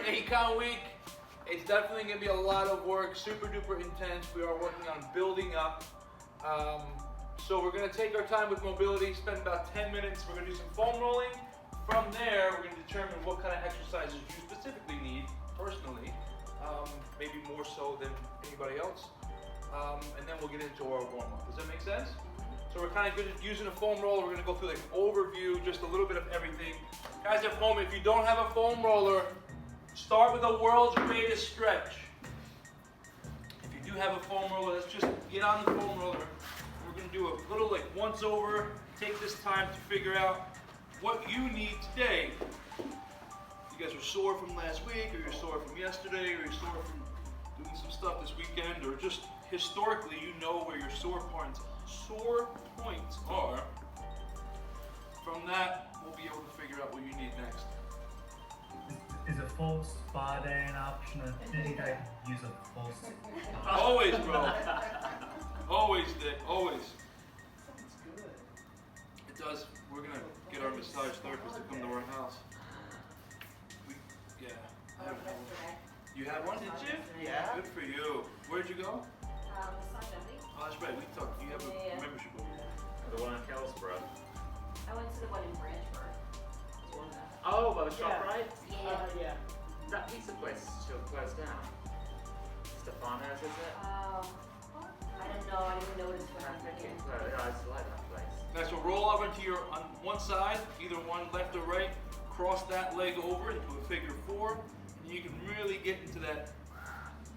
an 8-count week. It's definitely going to be a lot of work, super duper intense. We are working on building up. So we're going to take our time with mobility, spend about 10 minutes. We're going to do some foam rolling. From there, we're going to determine what kind of exercises you specifically need, personally, maybe more so than anybody else. And then we'll get into our warm-up. Does that make sense? So we're kind of good at using a foam roller. We're going to go through like an overview, just a little bit of everything. Guys at home, if you don't have a foam roller, start with the world's greatest stretch. If you do have a foam roller, let's just get on the foam roller. We're going to do a little like once over. Take this time to figure out what you need today. If you guys are sore from last week, or you're sore from yesterday, or you're sore from doing some stuff this weekend, or just historically you know where your sore points are. From that, we'll be able to figure out what you need next. Is a false bar day an option? I think I use a false bar. Always, bro. Always, Dick. Always. Sounds good. It does. We're gonna get our massage therapist to come to our house. Yeah. I have one. You had one, did you? Yeah. Good for you. Where'd you go? Massage only. Oh, that's right. We talked. You have a membership over there. The one in Kelsborough. I went to the one in Branchburg. Oh, by the shop, right? Yeah. Yeah. That pizza place is still closed down. Stefanos, is it? I don't know. I didn't notice when I I think came. it's closed. Yeah, I used to like that place. Now, so roll over into your on one side, either one left or right. Cross that leg over into a figure 4, and you can really get into that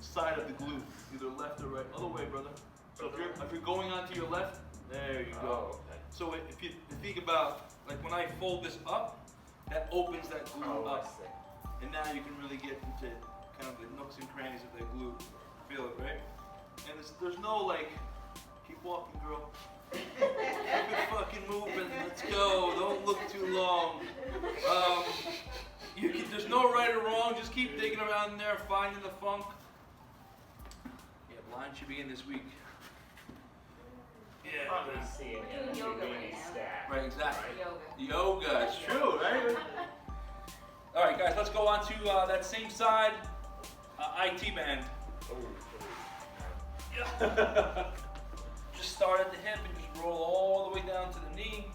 side of the glute, either left or right. Other way, brother. So if you're going onto your left, there you go. Oh, okay. So if you think about, like when I fold this up, that opens that glute Oh, I up, see. and now you can really get into kind of the nooks and crannies of that glute. Feel it, right? And there's no like, keep walking, girl. Keep it fucking moving. Let's go. Don't look too long. There's no right or wrong. Just keep digging around in there, finding the funk. Yeah, line should be in this week. Yeah. Probably seeing We're doing yoga right now. stat. Right, exactly. Yoga. Yoga, it's true, right? All right, guys, let's go on to that same side, IT band. Just start at the hip and just roll all the way down to the knee.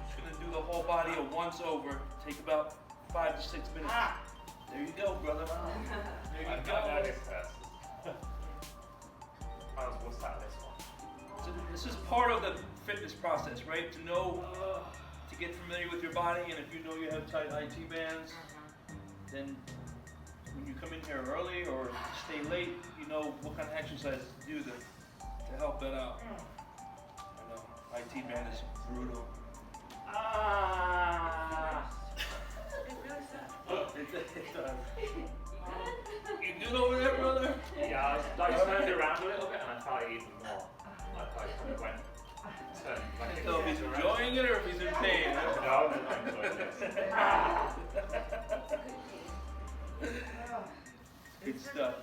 Just gonna do the whole body a once over. Take about 5 to 6 minutes. There you go, brother. There you go. What's that, this one? So this is part of the fitness process, right? To know, to get familiar with your body, and if you know you have tight IT bands, then when you come in here early or stay late, you know what kind of exercises to do to help that out. I know, IT band is brutal. It does. You good over there, brother? Yeah, I turned around a little bit and I tried even more. I kind of went, turned like So if he's enjoying it or if he's in pain. No, I'm enjoying this. Good stuff.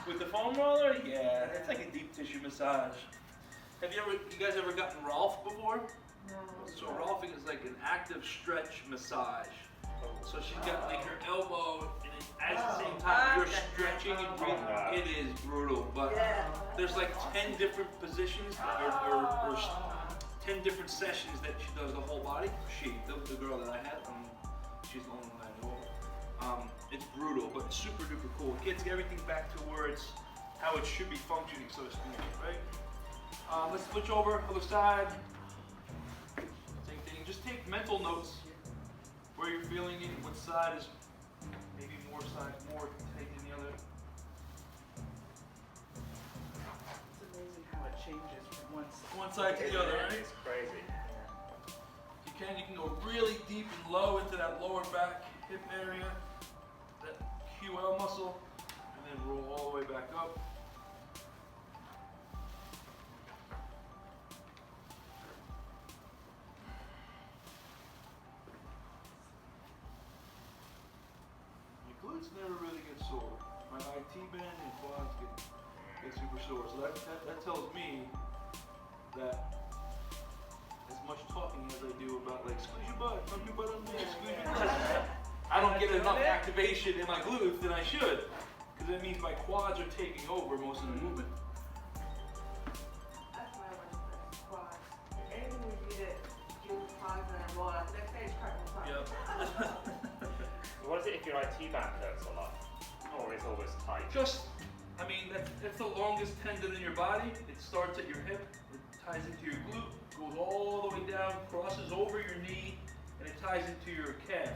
With the foam roller, yeah, it's like a deep tissue massage. Have you guys ever gotten Rolf before? No. So Rolfing is like an active stretch massage. So she's got like her elbow, and at the same time you're stretching and breathing. It is brutal, but there's like 10 different positions or 10 different sessions that she does the whole body. The girl that I had, she's the only one I know of. It's brutal, but it's super duper cool. It gets everything back to where it's how it should be functioning, so to speak, right? Let's switch over, other side. Same thing, just take mental notes where you're feeling it, what side is maybe more tight than the other. It's amazing how it changes from One side to the other, right? It's crazy. You can go really deep and low into that lower back hip area, that QL muscle, and then roll all the way back up. Your glutes never really get sore. My IT band and quads get super sore. So that tells me that as much talking as I do about like squeeze your butt, pump your butt on me, squeeze your butt, don't get enough activation in my glutes than I should. Because that means my quads are taking over most of the movement. That's why I went for squats. Anything we did it, do quads and then roll out. The next day, it's quads. Yep. So what is it if your IT band hurts a lot? Or it's always tight? I mean, that's the longest tendon in your body. It starts at your hip, it ties into your glute, goes all the way down, crosses over your knee, and it ties into your calf.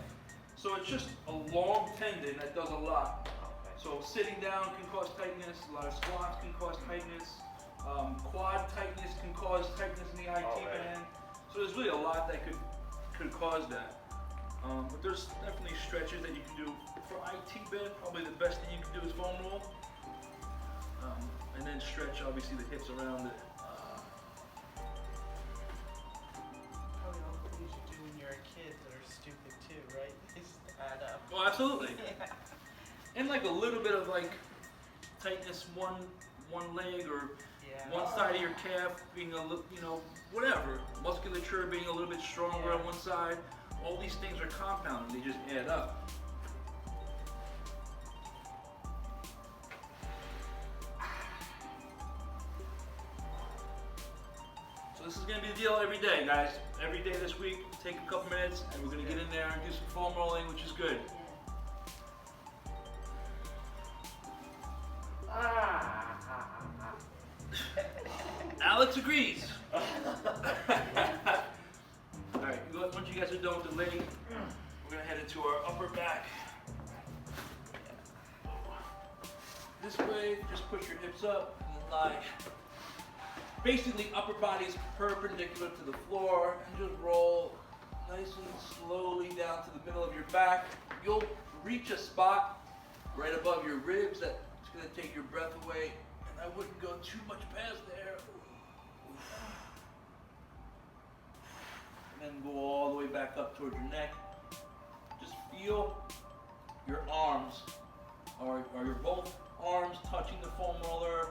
So it's just a long tendon that does a lot. Okay. So sitting down can cause tightness, a lot of squats can cause tightness, quad tightness can cause tightness in the IT band. So there's really a lot that could cause that. But there's definitely stretches that you can do. For IT band, probably the best thing you can do is foam roll. And then stretch, obviously, the hips around it. Probably all the things you do when you're a kid that are stupid too, right? They just add up. Well, absolutely. And like a little bit of like tightness, one leg or one side of your calf being a little, whatever. Musculature being a little bit stronger on one side. All these things are compounding, they just add up. So this is gonna be the deal every day, guys. Every day this week, take a couple minutes and we're gonna get in there and do some foam rolling, which is good. Alex agrees. Alright, once you guys are done with the leg, we're gonna head into our upper back. This way, just push your hips up and then lie. Basically, upper body is perpendicular to the floor and just roll nice and slowly down to the middle of your back. You'll reach a spot right above your ribs that's gonna take your breath away, and I wouldn't go too much past there. And then go all the way back up towards your neck. Just feel your arms, or your both arms touching the foam roller.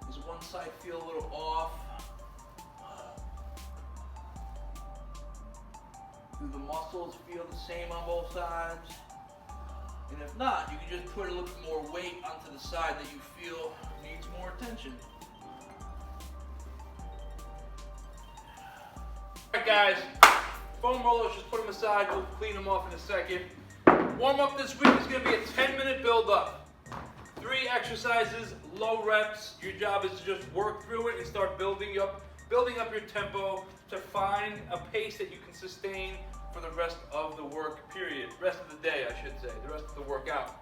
Does one side feel a little off? Do the muscles feel the same on both sides? And if not, you can just put a little bit more weight onto the side that you feel needs more attention. Alright guys, foam rollers, just put them aside, we'll clean them off in a second. Warm up this week is going to be a 10-minute build up. 3 exercises, low reps. Your job is to just work through it and start building up your tempo to find a pace that you can sustain for the rest of the work period. Rest of the day, I should say, the rest of the workout.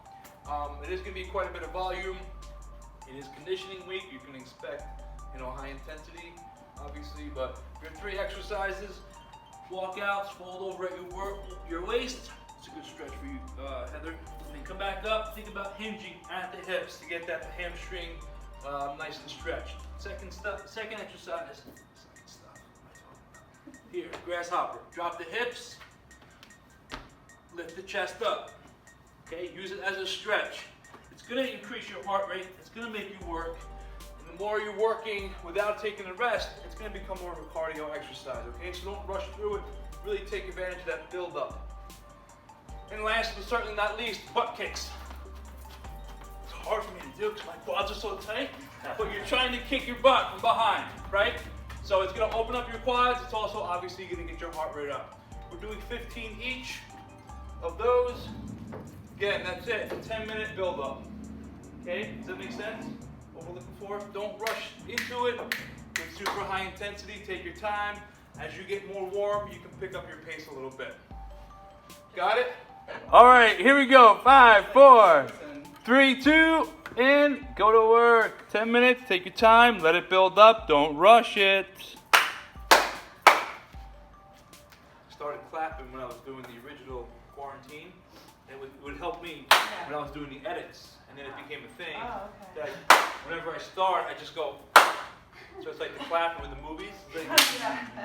It is going to be quite a bit of volume. It is conditioning week. You can expect, high intensity, obviously, but your 3 exercises, walkouts, fold over at your waist. It's a good stretch for you, Heather. Then come back up, think about hinging at the hips to get that hamstring nice and stretched. Second exercise. Here, Grasshopper. Drop the hips, lift the chest up. Okay, use it as a stretch. It's gonna increase your heart rate, it's gonna make you work. And the more you're working without taking a rest, it's gonna become more of a cardio exercise, okay? So don't rush through it, really take advantage of that build up. And last but certainly not least, butt kicks. It's hard for me to do because my quads are so tight, but you're trying to kick your butt from behind, right? So it's gonna open up your quads, it's also obviously gonna get your heart rate up. We're doing 15 each of those. Again, that's it, 10-minute build up. Okay, does that make sense? What we're looking for? Don't rush into it with super high intensity, take your time. As you get more warm, you can pick up your pace a little bit. Got it? All right, here we go. 5, 4, 3, 2, and go to work. 10 minutes, take your time, let it build up, don't rush it. Started clapping when I was doing the original quarantine. It would help me when I was doing the edits, and then it became a thing. That whenever I start, I just go. So it's like the clapping with the movies.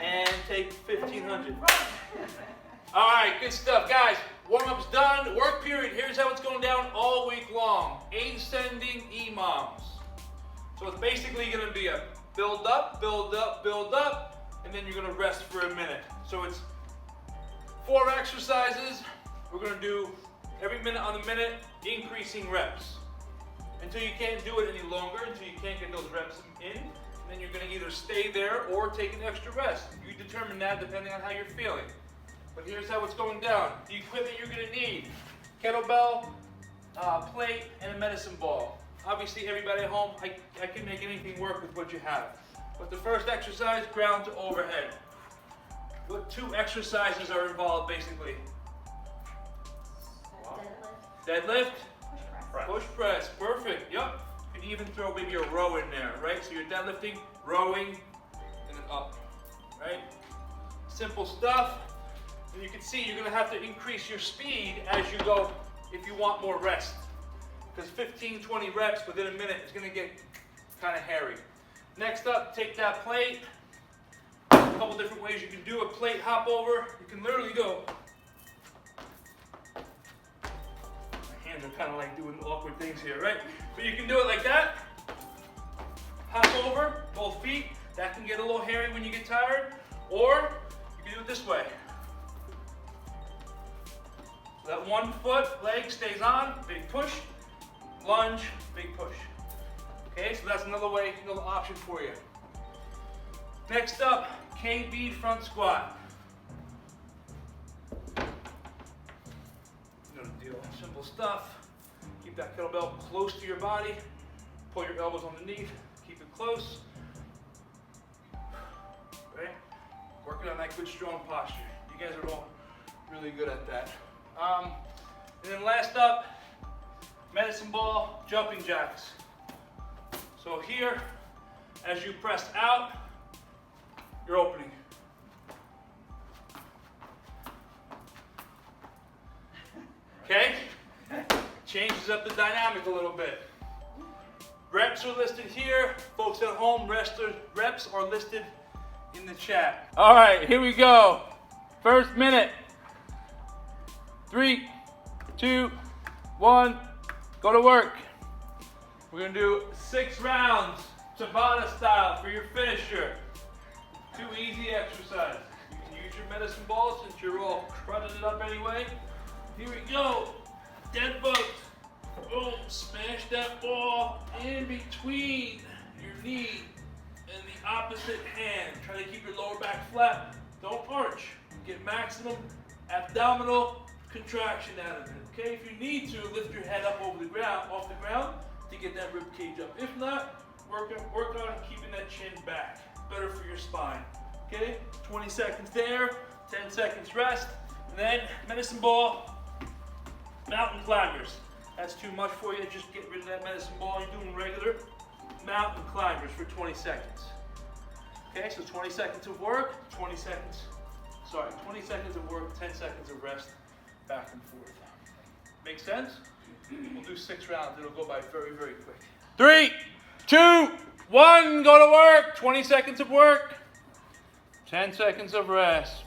And take 1,500. All right, good stuff, guys. Warm-up's done. Work period. Here's how it's going down all week long. Ascending EMOMs. So it's basically going to be a build up, build up, build up, and then you're going to rest for a minute. So it's 4 exercises. We're going to do every minute on the minute, increasing reps. Until you can't do it any longer, until you can't get those reps in, and then you're gonna either stay there or take an extra rest. You determine that depending on how you're feeling. But here's how it's going down. The equipment you're gonna need: kettlebell, plate, and a medicine ball. Obviously, everybody at home, I can make anything work with what you have. But the first exercise, ground to overhead. What 2 exercises are involved basically? Deadlift, push press, perfect, yep. You can even throw maybe a row in there, right? So you're deadlifting, rowing, and then up, right? Simple stuff. And you can see you're gonna have to increase your speed as you go if you want more rest. Because 15, 20 reps within a minute is gonna get kind of hairy. Next up, take that plate. A couple different ways you can do a plate hop over. You can literally go. My hands are kind of like doing awkward things here, right? But you can do it like that. Hop over, both feet. That can get a little hairy when you get tired. Or you can do it this way. So that 1 foot leg stays on, big push, lunge, big push. Okay, so that's another way, another option for you. Next up, KB front squat. You know the deal, simple stuff. Keep that kettlebell close to your body. Pull your elbows underneath, keep it close. Okay, working on that good strong posture. You guys are all really good at that. And then last up, medicine ball, jumping jacks. So here, as you press out, you're opening. Okay? Changes up the dynamic a little bit. Reps are listed here. Folks at home, reps are listed in the chat. All right, here we go. First minute. 3, 2, 1, go to work. We're gonna do 6 rounds, Tabata style for your finisher. 2 easy exercises. You can use your medicine ball since you're all crunching it up anyway. Here we go. Deadbugs. Boom, smash that ball in between your knee and the opposite hand. Try to keep your lower back flat. Don't arch. Get maximum abdominal contraction out of it. Okay, if you need to, lift your head up off the ground to get that rib cage up. If not, work on keeping that chin back. Better for your spine. Okay, 20 seconds there, 10 seconds rest, and then medicine ball, mountain climbers. That's too much for you. Just get rid of that medicine ball. You're doing regular mountain climbers for 20 seconds. Okay, so 20 seconds of work, 20 seconds of work, 10 seconds of rest, back and forth. Make sense? We'll do 6 rounds. It'll go by very, very quick. 3, 2, 1, go to work. 20 seconds of work, 10 seconds of rest.